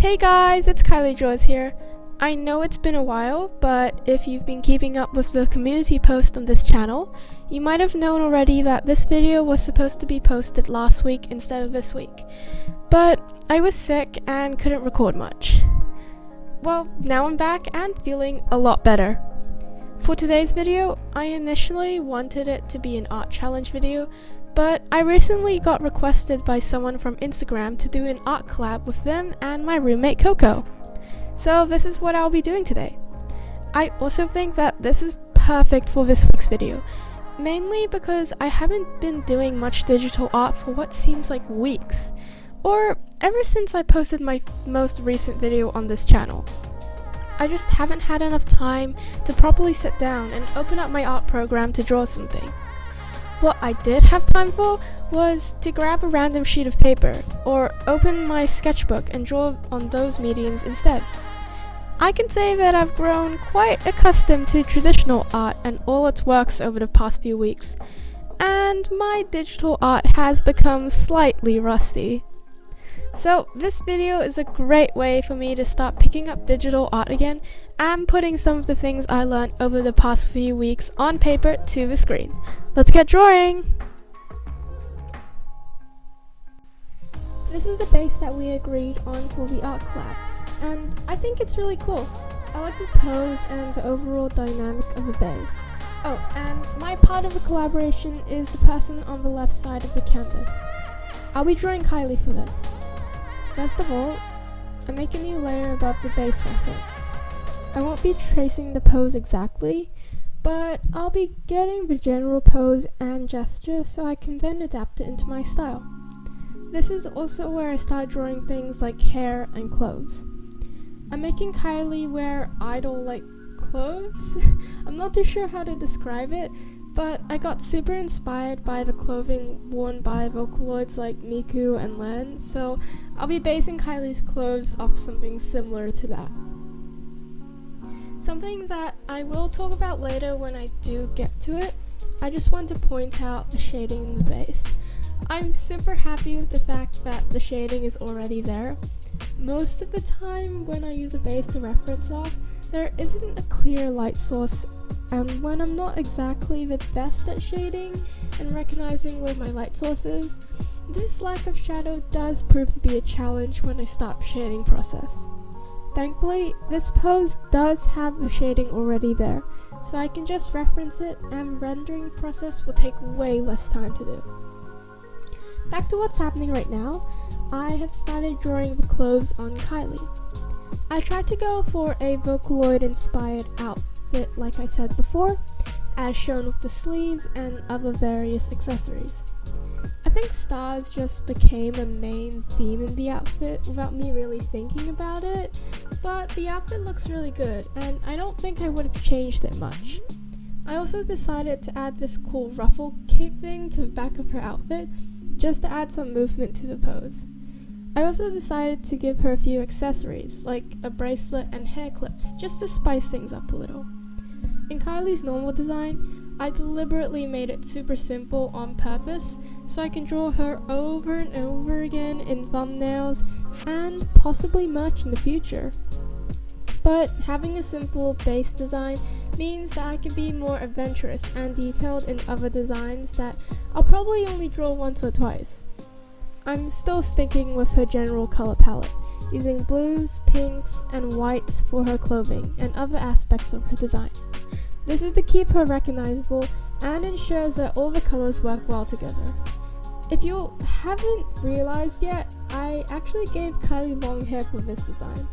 Hey guys, it's Kylie Jaws here. I know it's been a while, but if you've been keeping up with the community post on this channel, you might have known already that this video was supposed to be posted last week instead of this week. But I was sick and couldn't record much. Well, now I'm back and feeling a lot better. For today's video, I initially wanted it to be an art challenge video, but I recently got requested by someone from Instagram to do an art collab with them and my roommate Coco. So this is what I'll be doing today. I also think that this is perfect for this week's video, mainly because I haven't been doing much digital art for what seems like weeks, or ever since I posted my most recent video on this channel. I just haven't had enough time to properly sit down and open up my art program to draw something. What I did have time for was to grab a random sheet of paper or open my sketchbook and draw on those mediums instead. I can say that I've grown quite accustomed to traditional art and all its works over the past few weeks, and my digital art has become slightly rusty. So this video is a great way for me to start picking up digital art again and putting some of the things I learned over the past few weeks on paper to the screen. Let's get drawing! This is the base that we agreed on for the art collab, and I think it's really cool. I like the pose and the overall dynamic of the base. Oh, and my part of the collaboration is the person on the left side of the canvas. I'll be drawing Kylie for this. First of all, I make a new layer above the base reference. I won't be tracing the pose exactly, but I'll be getting the general pose and gesture so I can then adapt it into my style. This is also where I start drawing things like hair and clothes. I'm making Kylie wear idol-like clothes. I'm not too sure how to describe it, but I got super inspired by the clothing worn by Vocaloids like Miku and Len, so I'll be basing Kylie's clothes off something similar to that. Something that I will talk about later when I do get to it, I just want to point out the shading in the base. I'm super happy with the fact that the shading is already there. Most of the time when I use a base to reference off, there isn't a clear light source, and when I'm not exactly the best at shading and recognizing where my light source is, this lack of shadow does prove to be a challenge when I start the shading process. Thankfully, this pose does have the shading already there, so I can just reference it and the rendering process will take way less time to do. Back to what's happening right now, I have started drawing the clothes on Kylie. I tried to go for a Vocaloid inspired outfit like I said before, as shown with the sleeves and other various accessories. I think stars just became a main theme in the outfit without me really thinking about it, but the outfit looks really good and I don't think I would have changed it much. I also decided to add this cool ruffle cape thing to the back of her outfit just to add some movement to the pose. I also decided to give her a few accessories, like a bracelet and hair clips, just to spice things up a little. In Kylie's normal design, I deliberately made it super simple on purpose, so I can draw her over and over again in thumbnails and possibly merch in the future. But having a simple base design means that I can be more adventurous and detailed in other designs that I'll probably only draw once or twice. I'm still sticking with her general color palette, using blues, pinks, and whites for her clothing and other aspects of her design. This is to keep her recognizable and ensures that all the colors work well together. If you haven't realized yet, I actually gave Kylie long hair for this design.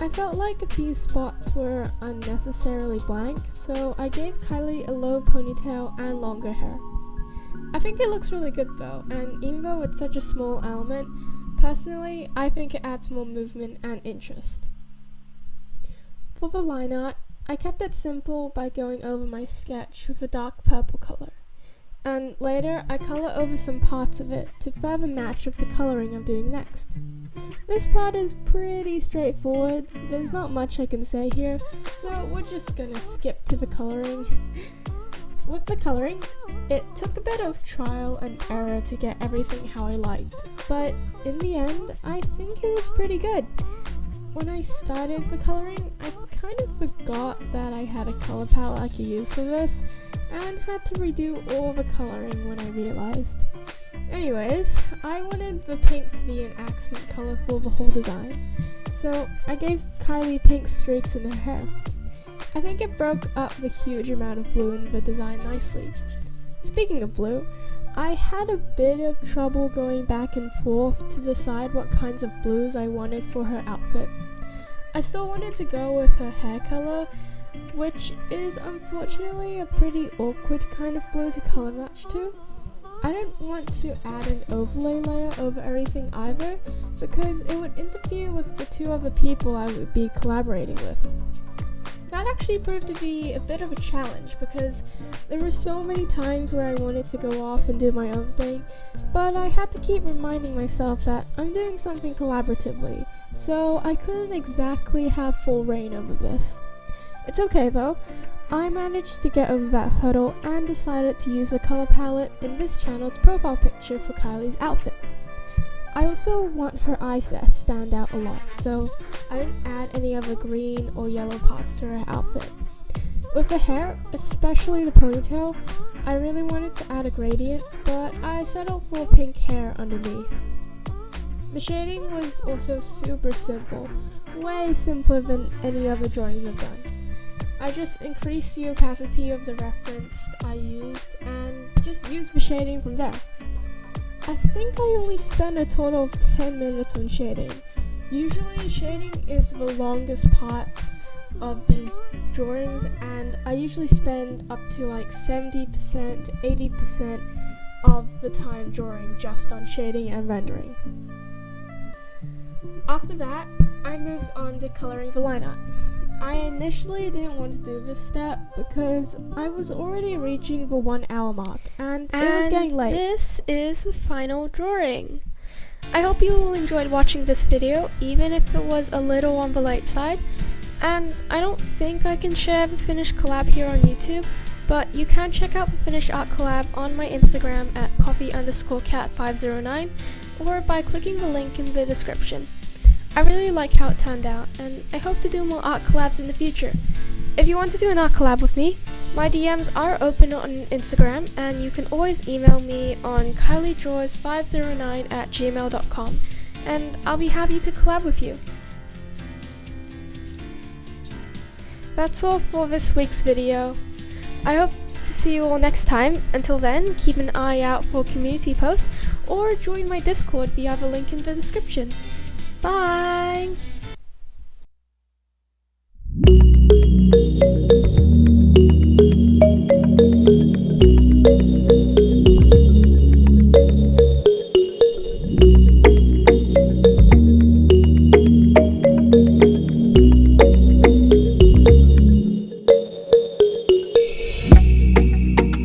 I felt like a few spots were unnecessarily blank, so I gave Kylie a low ponytail and longer hair. I think it looks really good though, and even though it's such a small element, personally, I think it adds more movement and interest. For the line art, I kept it simple by going over my sketch with a dark purple color, and later I color over some parts of it to further match with the coloring I'm doing next. This part is pretty straightforward, there's not much I can say here, so we're just gonna skip to the coloring. With the colouring, it took a bit of trial and error to get everything how I liked, but in the end, I think it was pretty good. When I started the colouring, I kind of forgot that I had a colour palette I could use for this, and had to redo all the colouring when I realised. Anyways, I wanted the pink to be an accent colour for the whole design, so I gave Kylie pink streaks in her hair. I think it broke up the huge amount of blue in the design nicely. Speaking of blue, I had a bit of trouble going back and forth to decide what kinds of blues I wanted for her outfit. I still wanted to go with her hair color, which is unfortunately a pretty awkward kind of blue to color match to. I don't want to add an overlay layer over everything either, because it would interfere with the two other people I would be collaborating with. That actually proved to be a bit of a challenge, because there were so many times where I wanted to go off and do my own thing, but I had to keep reminding myself that I'm doing something collaboratively, so I couldn't exactly have full reign over this. It's okay though, I managed to get over that hurdle and decided to use the color palette in this channel's profile picture for Kylie's outfit. I also want her eyes to stand out a lot, so I didn't add any other green or yellow parts to her outfit. With the hair, especially the ponytail, I really wanted to add a gradient, but I settled for pink hair underneath. The shading was also super simple, way simpler than any other drawings I've done. I just increased the opacity of the reference I used and just used the shading from there. I think I only spent a total of 10 minutes on shading. Usually shading is the longest part of these drawings, and I usually spend up to like 70% to 80% of the time drawing just on shading and rendering. After that, I moved on to coloring the line art. I initially didn't want to do this step because I was already reaching the 1 hour mark and it was getting late. This is the final drawing. I hope you all enjoyed watching this video, even if it was a little on the late side. And I don't think I can share the finished collab here on YouTube, but you can check out the finished art collab on my Instagram at coffee_cat509 or by clicking the link in the description. I really like how it turned out, and I hope to do more art collabs in the future. If you want to do an art collab with me, my DMs are open on Instagram, and you can always email me on kyliedraws509@gmail.com, and I'll be happy to collab with you. That's all for this week's video. I hope to see you all next time. Until then, keep an eye out for community posts, or join my Discord via the link in the description. Bye!